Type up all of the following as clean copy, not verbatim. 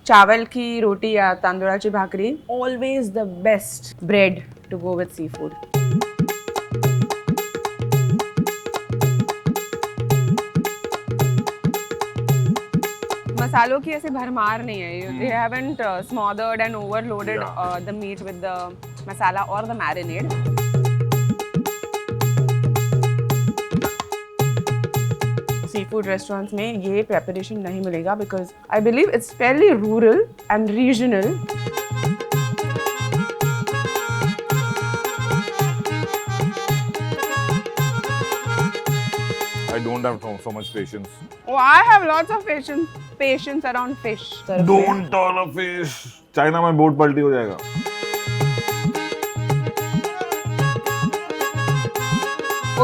चावल की रोटी या तांदूळाची भाकरी, always the best bread to go with seafood. मसालों की ऐसे भरमार नहीं है. They haven't smothered and overloaded the meat with the masala or the marinade. Seafood restaurants में ये preparation नहीं मिलेगा because I believe it's fairly rural and regional. I don't have so much patience. Oh, I have lots of patience around fish. Don't turn a fish. China में boat पलटी हो जाएगा.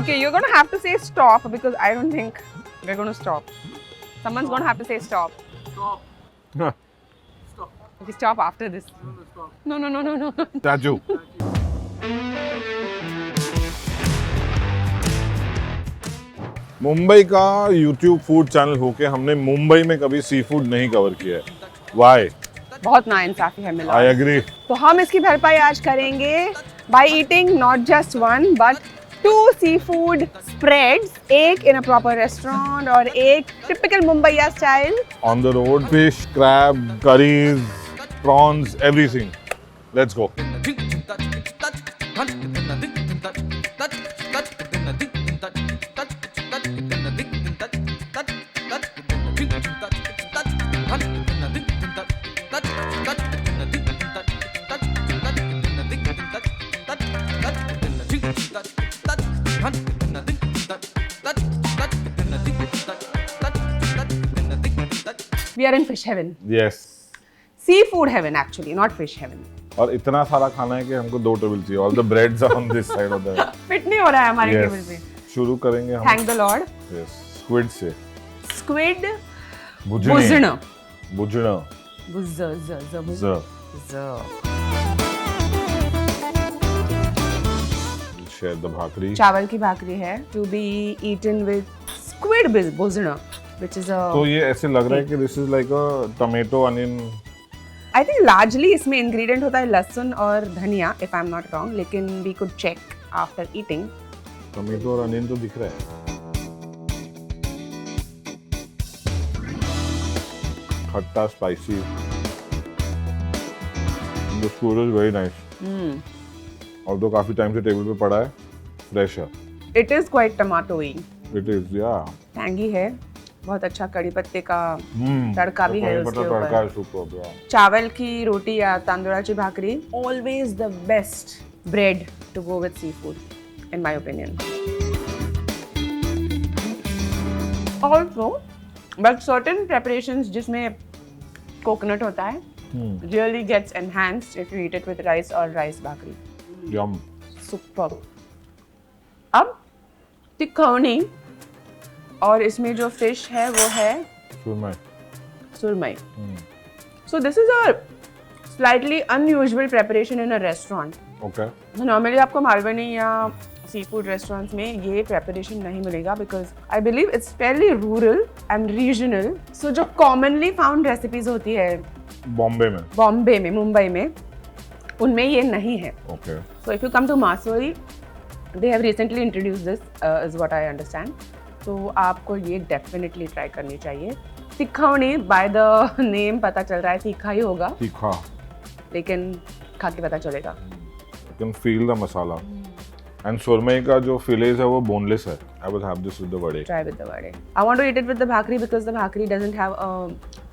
Okay, you're gonna have to say stop because I don't think we're gonna stop. Someone's gonna have to say stop. Huh. Okay, stop after this. No, no, no, no, no. Statue. Mumbai का YouTube food channel होके हमने मुंबई में कभी sea food नहीं cover किया है. Why? बहुत नाइंसाफी है मिला. I agree. तो हम इसकी भरपाई आज करेंगे by eating not just one but 2 seafood spreads, एक in a proper restaurant और एक typical Mumbaiya style. On the road, fish, crab, curries, prawns, everything. Let's go. We are in fish heaven. Yes. Seafood heaven actually, not fish heaven. और इतना सारा खाना है कि हमको 2 टेबल चाहिए. All the breads are on this side of the. Fit नहीं हो रहा है हमारे टेबल Yes. पे. शुरू करेंगे हम. Thank the Lord. Yes. Squid से. Squid. बुझने. बुझना. बुझना. बुझ. Share the भाकरी. चावल की भाकरी है to be eaten with squid बुझना, which is a. तो ये ऐसे लग रहा है कि this is like a tomato onion. I think largely इसमें ingredient होता है लहसुन और धनिया, if I'm not wrong, लेकिन we could check after eating. Tomato और अनियन तो दिख रहा है. खट्टा spicy. The food is very nice. और तो काफी टाइम से टेबल पे पड़ा है. फ्रेश है. It is quite tomato-y. It is, yeah. Tangy है. बहुत अच्छा कड़ी पत्ते का तड़का भी है उसके तड़का है ऊपर. superb, yeah. चावल की रोटी या तांदूळाची भाकरी, always the best bread to go with seafood, in my opinion. Also, but certain preparations जिसमें coconut होता है, really gets enhanced if you eat it with rice or rice bhakri. Yum. Superb. अब तिकोनी और इसमें जो फिश है वो है सुरमई. So this is a slightly unusual preparation in a restaurant. Okay. Normally आपको मालवनी या सी फूड रेस्टोरेंट्स में ये preparation नहीं मिलेगा because I believe it's fairly rural and regional. So जो commonly found recipes होती है बॉम्बे में, मुंबई में, उनमें ये नहीं है. Okay. So if you come to Masuri, they have recently introduced this, is what I understand. तो आपको ये डेफिनेटली ट्राई करनी चाहिए. तिखौनी बाय द नेम पता चल रहा है तीखा ही होगा. तीखा. लेकिन खा के पता चलेगा. You can feel the masala. And सुरमई का जो fillets है वो boneless है. I will have this with the vade. Try with the vade. I want to eat it with the bhakri because the bhakri doesn't have a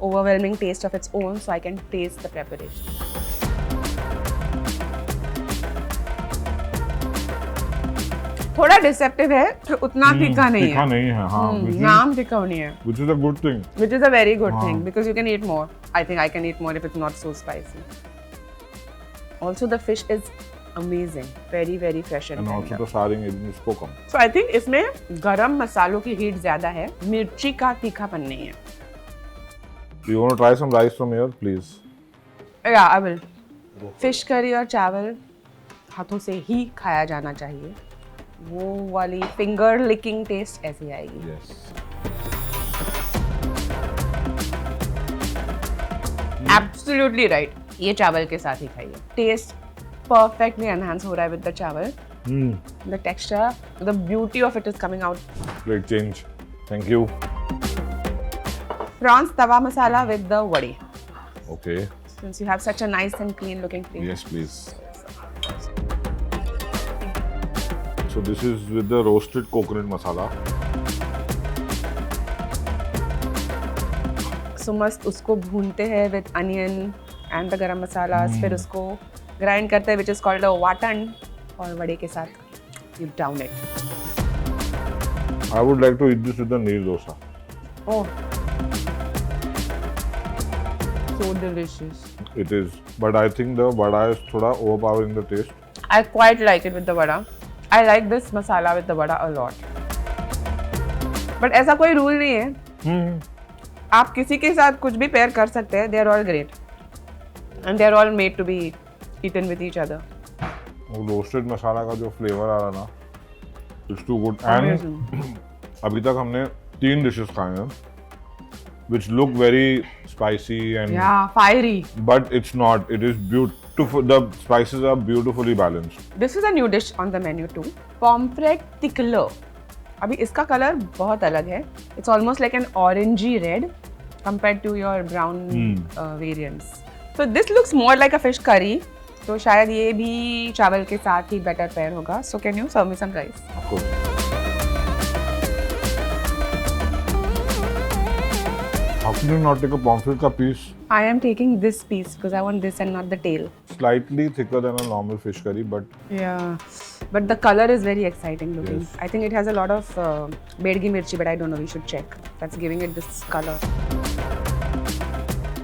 overwhelming taste of its own, so I can taste the preparation. थोड़ा deceptive है, तो उतना तीखा नहीं है. तीखा नहीं है, हाँ. नाम तिखौनी है. Which is a good thing. Which is a very good thing because you can eat more. I think I can eat more if it's not so spicy. Also, the fish is amazing, very very fresh and And also tender. the starring is spoken. So I think इसमें गरम मसालों की heat ज्यादा है, मिर्ची का तीखापन नहीं है. You want to try some rice from here, please? Yeah, I will. Fish curry और चावल हाथों से ही खाया जाना चाहिए. वो वाली फिंगर लिकिंग टेस्ट ऐसी आएगी. Yes. Absolutely right. ये चावल के साथ ही खाइए। टेस्ट परफेक्टली एनहांस हो रहा है विद द चावल। The texture, the beauty of it is coming out. Great change. Thank you. Prawns tawa masala with the vade. Okay. Since you have such a nice and clean looking plate. Yes, please. So this is with the roasted coconut masala. So मस्त उसको भूनते हैं with onion and the garam masalas. फिर उसको grind करते हैं which is called a watan और वड़े के साथ you down it. I would like to eat this with the neer dosa. Oh. So delicious. It is, but I think the vada is thoda overpowering the taste. I quite like it with the vada. I like this masala with the vada a lot. But ऐसा कोई rule नहीं है. आप किसी के साथ कुछ भी pair कर सकते हैं. They are all great. And they are all made to be eaten with each other. वो roasted masala का जो flavor आ रहा ना, it's too good. And अभी तक हमने 3 dishes खाए हैं, which look very spicy and Yeah, fiery. but it's not. It is beautiful. The spices are beautifully balanced. This is a new dish on the menu too. Pomfret tickler. अभी इसका colour बहुत अलग है. It's almost like an orangey red compared to your brown variants. So this looks more like a fish curry. तो शायद ये भी चावल के साथ ही better pair होगा. So can you serve me some rice? Of course. How can you not take a pomfret ka piece? I am taking this piece because I want this and not the tail. Slightly thicker than a normal fish curry, but Yeah, but the color is very exciting looking. Yes. I think it has a lot of bedgi mirchi, but I don't know. We should check. That's giving it this color.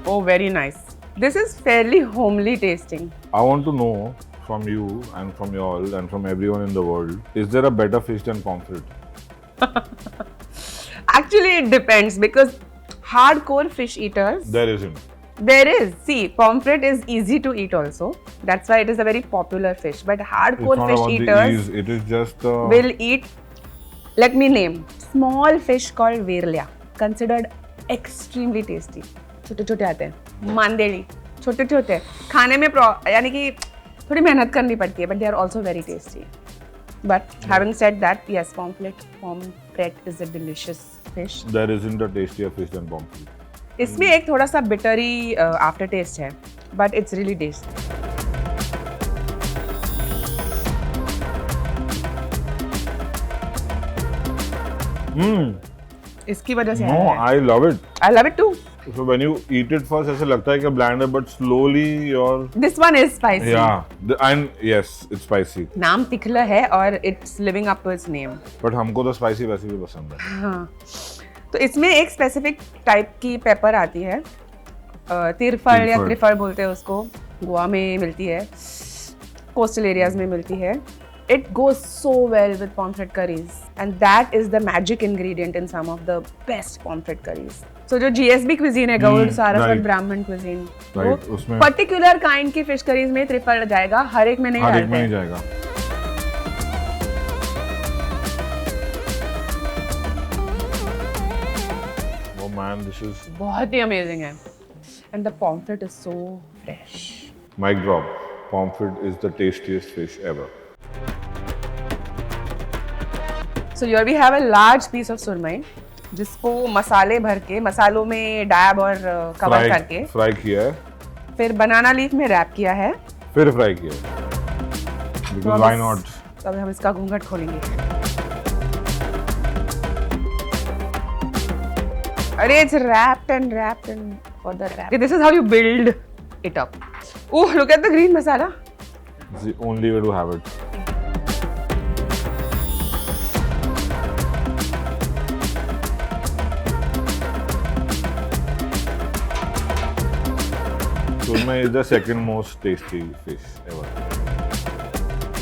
Oh, very nice. This is fairly homely tasting. I want to know from you and from you all and from everyone in the world, is there a better fish than pomfret? Actually, it depends because hardcore fish eaters. There isn't. There is. See, pomfret is easy to eat also. That's why it is a very popular fish. But hardcore It's not fish about the eaters ease. It is just will eat. Let me name small fish called virlia, considered extremely tasty. छोटे छोटे आते हैं, मांदेली, छोटे छोटे खाने में यानी कि थोड़ी मेहनत करनी पड़ती है, but they are also very tasty. But having said that, yes, pomfret is a delicious fish. there isn't a tastier fish than pomfret. इसमें एक थोड़ा सा बिटरी आफ्टर टेस्ट है, but it's really tasty. इसकी वजह से No, I love it. I love it too. So when you eat it first, ऐसे लगता है कि bland है, but slowly you're This one is spicy. and yes, it's spicy. नाम तिखला है और it's living up to its name. But हमको तो spicy वैसे भी पसंद है. हाँ. तो इसमें एक स्पेसिफिक टाइप की पेपर आती है, तिरफल या त्रिफल बोलते हैं उसको. गोवा में मिलती है, कोस्टल एरियाज में मिलती है. It goes so well with pomfret curries, and that is the magic ingredient in some of the best pomfret curries. So जो GSB cuisine है, गौड़ सारस्वत right. ब्राह्मण cuisine, Right, वो उसमें particular kind की fish curries में त्रिफल जाएगा, हर एक में नहीं हर एक में डालते नहीं हैं. जाएगा. Oh man, this is बहुत ही amazing है, and the pomfret is so fresh. mic drop. Pomfret is the tastiest fish ever. So here we have a large piece of surmai, जिसको मसाले भर के, मसालों में डैब और कवर करके फ्राई किया है, फिर बनाना लीफ में रैप किया है. फिर फ्राई किया है. Because why not? तो अभी हम इसका घूंघट खोलेंगे. अरे it's wrapped and for the wrap. Okay, this is how you build it up. Oh, look at the green masala. It's the only way to have it. Surmai is the second most tasty fish ever.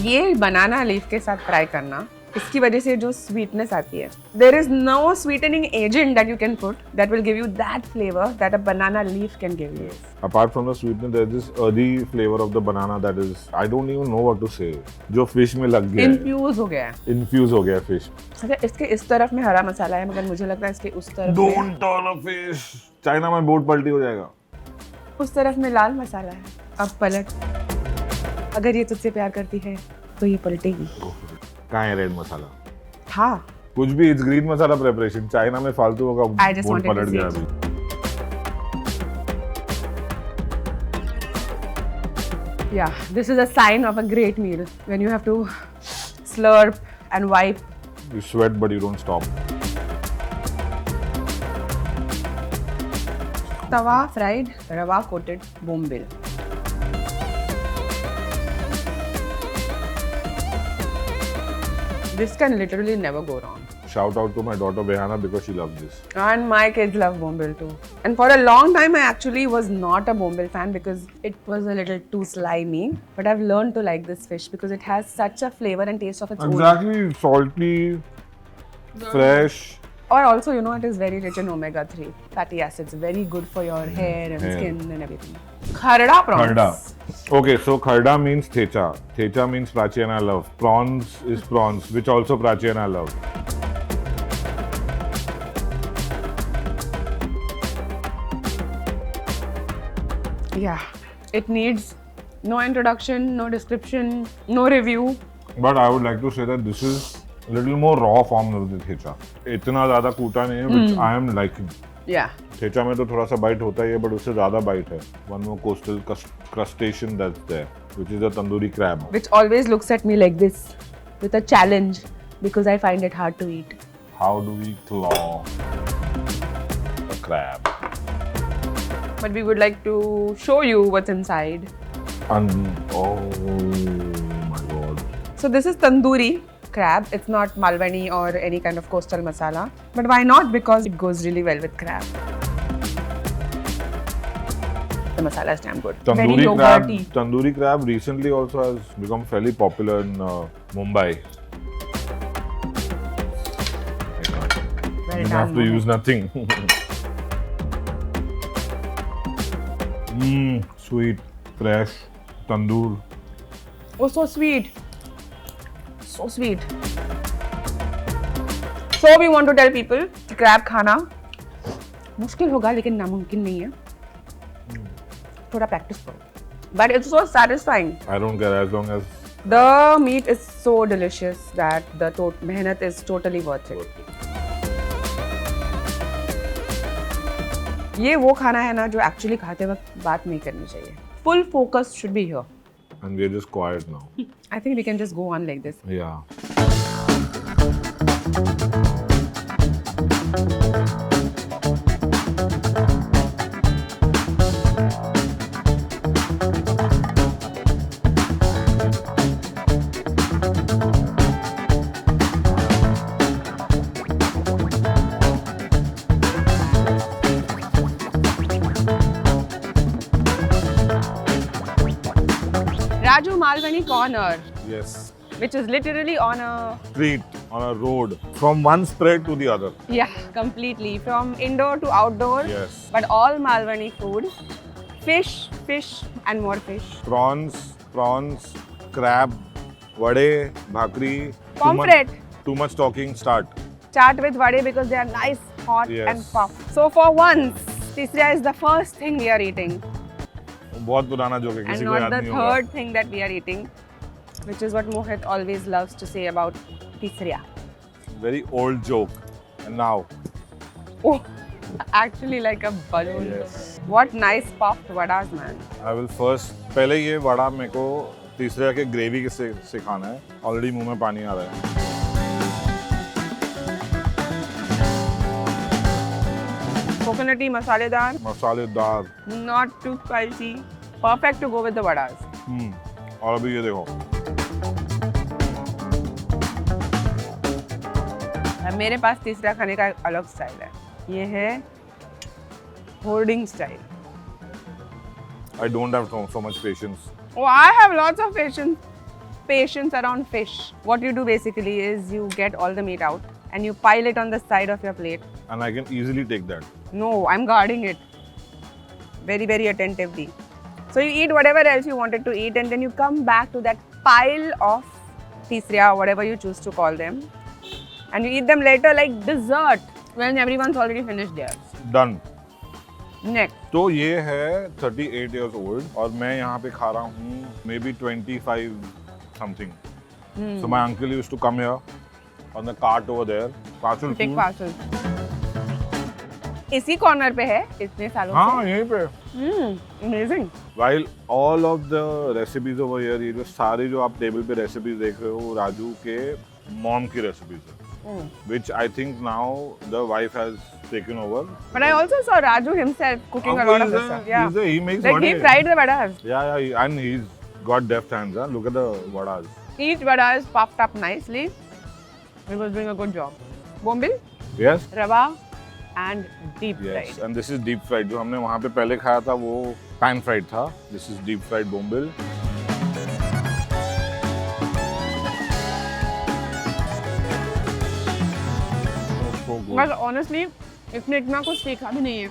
ये banana leaf के साथ fry करना, इसकी वजह से जो sweetness आती है, there is no sweetening agent that you can put that will give you that flavor that a banana leaf can give you. Apart from the sweetness, there is this earthy flavor of the banana that is, I don't even know what to say. जो fish में लग गया है. Infuse हो गया है. Infuse हो गया है fish. अच्छा, इसके इस तरफ में हरा मसाला है, मगर मुझे लगता है इसके उस तरफ में Don't turn a fish. China में बोट पलटी हो जाएगा. उस तरफ में लाल मसाला है, अब पलट। अगर ये तुझसे प्यार करती है तो ये पलटेगी। कहाँ है रेड मसाला? था कुछ भी, it's green masala preparation. China में फालतू होगा, I just बोल wanted to पलट say गया it. अभी। Yeah, this is a sign of a great meal when you have to slurp and wipe. You sweat but you don't stop. Tawa fried, rava coated bombil. This can literally never go wrong. Shout out to my daughter Behana because she loves this. And my kids love bombil too. And for a long time, I actually was not a bombil fan because it was a little too slimy. But I've learned to like this fish because it has such a flavor and taste of its own. Exactly, salty, fresh. Or also, you know, it is very rich in omega-3 fatty acids. Very good for your hair and skin and everything. Kharda prawns. Kharda. Okay, so kharda means thecha. Thecha means prachi and I love. Prawns is prawns, which also prachi and I love. Yeah, it needs no introduction, no description, no review. But I would like to say that this is a little more raw form of the thecha. इतना ज़्यादा कूटा नहीं है, which I am liking. Yeah. Thecha में तो थोड़ा सा bite होता ही है, but उससे ज़्यादा bite है. One more coastal crustacean that's there, which is a tandoori crab. Which always looks at me like this, with a challenge, because I find it hard to eat. How do we claw a crab? But we would like to show you what's inside. Oh my god. So this is tandoori crab. It's not malwani or any kind of coastal masala. But why not? Because it goes really well with crab. The masala is damn good. Very yogurty. Tandoori crab recently also has become fairly popular in Mumbai. Very You have to damn use nothing. Sweet, fresh, tandoor. Oh, so sweet. So sweet. So we want to tell people कि crab खाना मुश्किल होगा लेकिन नामुमकिन नहीं है. थोड़ा practice करो. But it's so satisfying. I don't care as long as The meat is so delicious that the मेहनत is totally worth it. ये वो खाना है ना जो एक्चुअली खाते वक्त बात नहीं करनी चाहिए. Full focus should be here. and we're just quiet now. I think we can just go on like this. Yeah. Raju Malwani Corner, Yes. which is literally on a Street on a road from one spread to the other. completely from indoor to outdoor. Yes. But all Malwani food, fish, and more fish. Prawns, crab, vade, bhakri. Pomfret. Too much talking. Start. Chaat with vade because they are nice, hot Yes. and puffed. So for once, Tisriya is the first thing we are eating. बहुत पुराना joke है, And किसी को not याद the नहीं होगा. third thing that we are eating, which is what Mohit always loves to say about Tisriya. Very old joke. And now. Oh, actually like a balloon. Yes. What nice puffed vadas, man. I will first. पहले ये वड़ा मेरे को तीसरे के gravy से खाना है. Already मुंह में पानी आ रहा है. Coconutty, masaledar, मसालेदार. not too spicy. Perfect to go with the vadas. और अभी ये देखो. अब मेरे पास तीसरा खाने का एक अलग स्टाइल है. ये है hoarding style. I don't have so much patience. Oh, I have lots of patience around fish. What you do basically is you get all the meat out and you pile it on the side of your plate. And I can easily take that. No, I'm guarding it very, very attentively. So you eat whatever else you wanted to eat and then you come back to that pile of tisriya, whatever you choose to call them. And you eat them later like dessert when everyone's already finished theirs. Done. Next. तो ये है 38 years old और मैं यहाँ पे खा रहा हूँ maybe 25 something. So my uncle used to come here on the cart over there. Parcel Take food. parcel. इसी कॉर्नर पे है इतने सालों हाँ यहीं पे. से. Amazing. While all of the recipes over here, ये जो सारे जो आप टेबल पे recipes देख रहे हो वो राजू के मॉम की recipes है. Which I think now the wife has taken over. But I also saw Raju himself cooking a lot of this stuff. Yeah. He makes Like he vada. fried the vadas. Yeah, and he's got deft hands. Huh? Look at the vadas. Each vada is puffed up nicely. He was doing a good job. Bombil, Yes. rava, and deep Yes. fried. And this is deep fried. जो हमने वहाँ पे पहले खाया था वो pan fried था. This is deep fried bombil. So good. But honestly, इसमें इतना कुछ सीखा भी नहीं है.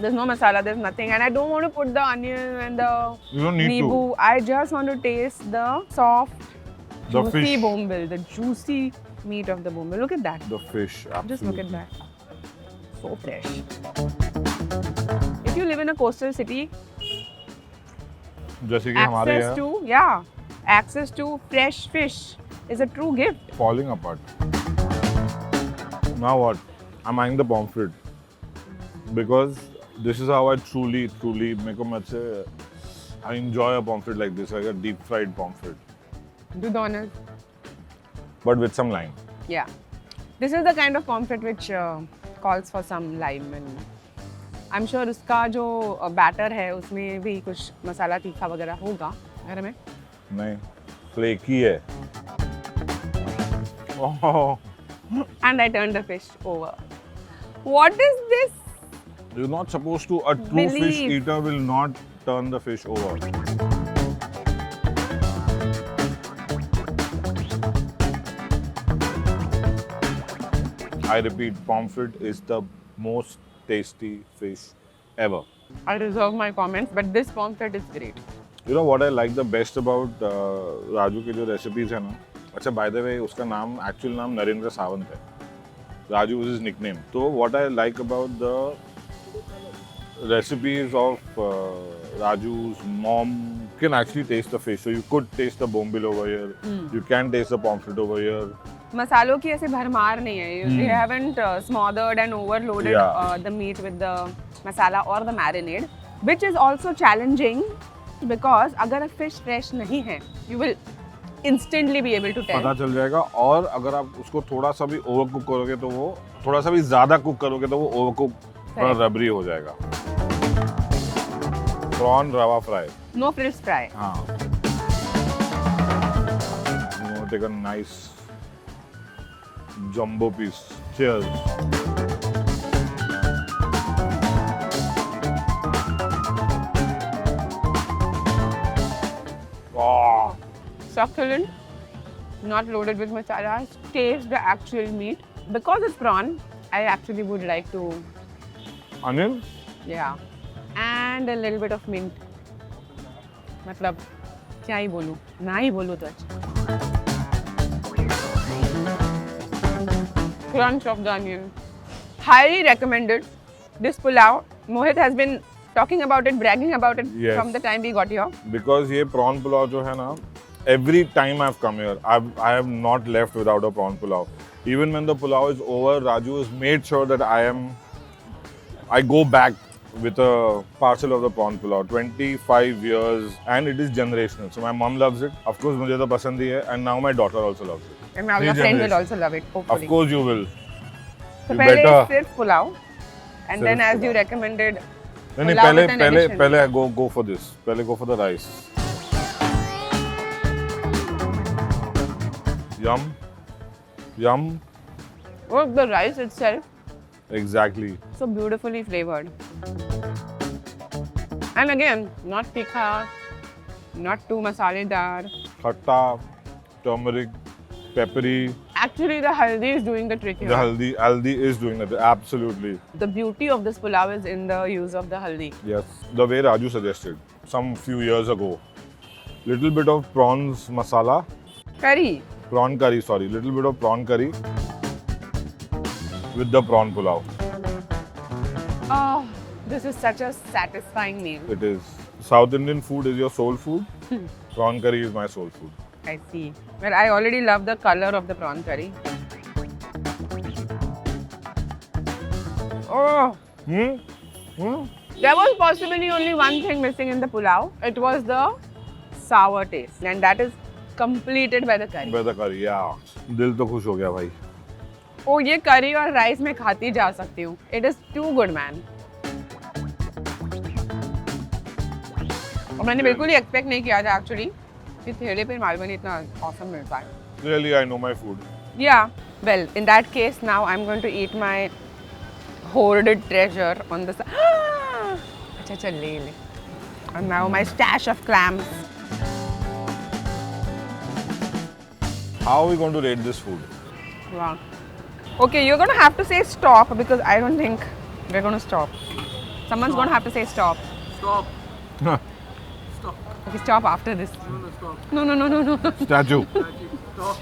There's no masala, there's nothing. And I don't want to put the onion and the You don't need nibu. to. I just want to taste the soft, The juicy fish. bombil, the juicy meat of the bombil. Look at that. The fish. Absolutely. Just look at that. So fresh. If you live in a coastal city, जैसे कि हमारे access यहाँ to, access to fresh fish is a true gift. falling apart. Now what? I'm eyeing the pomfret because this is how I truly मेरे को मुझसे I enjoy a pomfret like this, like a deep fried pomfret, Do the honors. but with some lime. Yeah. This is the kind of pomfret which calls for some lime and I'm sure उसका जो batter है उसमें भी कुछ मसाला तीखा वगैरह होगा घर में. नहीं, flaky है. Oh, And I turned the fish over. What is this? you're not supposed to. A true fish Believe. eater will not turn the fish over. I repeat, pomfret is the most tasty fish ever. I reserve my comments, but this pomfret is great. You know what I like the best about Raju के जो recipes है ना. अच्छा, by the way, उसका नाम actual नाम नरेंद्र सावंत है. Raju is his nickname. So what I like about the recipes of Raju's mom, you can actually taste the fish. So you could taste the bombil over here. You can taste the pomfret over here. मसालों की ऐसे भरमार नहीं है. They haven't smothered and overloaded Yeah. the meat with the masala or the marinade, which is also challenging because अगर fish fresh नहीं है, you will instantly be able to tell. पता चल जाएगा. और अगर आप उसको थोड़ा सा भी ओवर कुक करोगे तो वो थोड़ा सा भी ज्यादा कुक करोगे तो वो ओवर कुक थोड़ा रबरी हो जाएगा. प्रॉन रवा फ्राई. No frills fry. हाँ. You want to take a nice jumbo piece. Cheers. Oh, Succulent, not loaded with masalas. Taste the actual meat. Because it's prawn, I actually would like to, onion? yeah, and a little bit of mint. मतलब क्या ही बोलूँ, ना ही बोलूँ तो अच्छा. Crunch of the onion. Highly recommended. This pulao, Mohit has been talking about it, bragging about it Yes. from the time we got here. Because ये prawn pulao जो है ना, every time I've come here, I have not left without a prawn pulao. Even when the pulao is over, Raju has made sure that I go back with a parcel of the prawn pulao. 25 years and it is generational. So my mom loves it. Of course, मुझे तो पसंद ही है. And now my daughter also loves it. And now Three your friend will generations. also love it, hopefully. Of course you will. So You पहले better. सिर्फ pulao, and then सिर्फ as you recommended, नहीं Pulao पहले with an पहले addition. पहले go for this. पहले go for the rice. Yum. Yum. oh, the rice itself, Exactly. so beautifully flavored. And again, not tikha, not too masaledar. Khatta, turmeric, peppery. Actually, the haldi is doing the trick here. The haldi is doing that. Absolutely. The beauty of this pulao is in the use of the haldi. Yes. The way Raju suggested some few years ago. Little bit of prawns masala. Curry. Prawn curry, sorry. Little bit of prawn curry with the prawn pulao. Oh, This is such a satisfying meal. It is. South Indian food is your soul food. Prawn curry is my soul food. I see. Well, I already love the color of the prawn curry. Oh, there was possibly only one thing missing in the pulao. It was the sour taste, and that is completed by the curry. By the curry, yeah. दिल तो खुश हो गया भाई. Oh, ये curry और rice में खाती जा सकती हूँ. It is too good, man. और मैंने बिल्कुल ही expect नहीं किया था actually कि ठेले पे मालवनी इतना awesome मिलता है. Really, I know my food. Yeah. Well, in that case, now I'm going to eat my hoarded treasure on the side. अच्छा चल ले ले. And now my stash of clams. How are we going to rate this food? Wow. Okay, you're going to have to say stop because I don't think we're going to stop. Someone's going to have to say stop. Stop. Stop. Okay, stop after this. No, stop. No. Statue. Stop.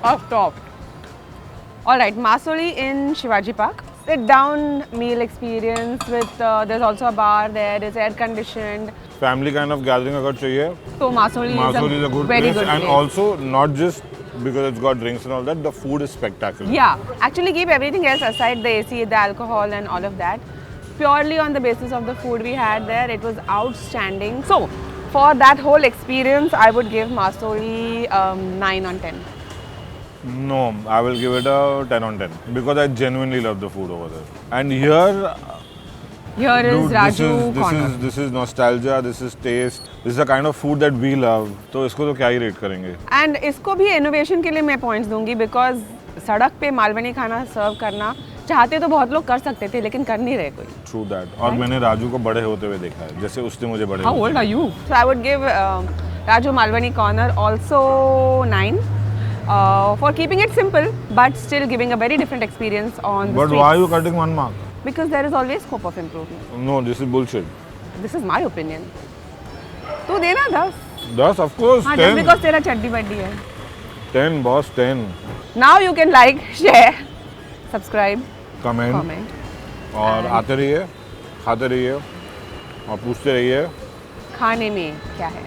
Oh, stop. All right, Masoli in Shivaji Park. Sit down meal experience with, there's also a bar there, it's air conditioned. Family kind of gathering agar chahiye. So Masoli, Masoli is a good very place, good and place. also not just because it's got drinks and all that, the food is spectacular. Yeah, actually keep everything else aside, the AC, the alcohol and all of that. Purely on the basis of the food we had there, it was outstanding. So, for that whole experience, I would give Masoli 9 on 10. No, I will give it a 10 on 10 because I genuinely love the food over there. And here, Here is dude, Raju Corner. this is nostalgia, this is taste, this is the kind of food that we love. तो इसको तो क्या ही rate करेंगे? And इसको भी innovation के लिए मैं points दूंगी because सड़क पे मालवनी खाना सर्व करना चाहते तो बहुत लोग कर सकते थे लेकिन कर नहीं रहे कोई. True that. और मैंने राजू को बड़े होते हुए देखा है, जैसे उसने मुझे बड़े How होते old are you? So I would give Raju Malwani Corner also 9 for keeping it simple but still giving a very different experience on the But streets. why are you cutting one mark? Because there is always scope of improvement. No, this is bullshit. This is my opinion. तू देना 10. 10, of course, हाँ, 10. just because तेरा चड्डी बड्डी है. 10, boss, 10. Now you can like, share, subscribe, Comment. comment. और आते रहिए, खाते रहिए और पूछते रहिए. खाने में क्या है?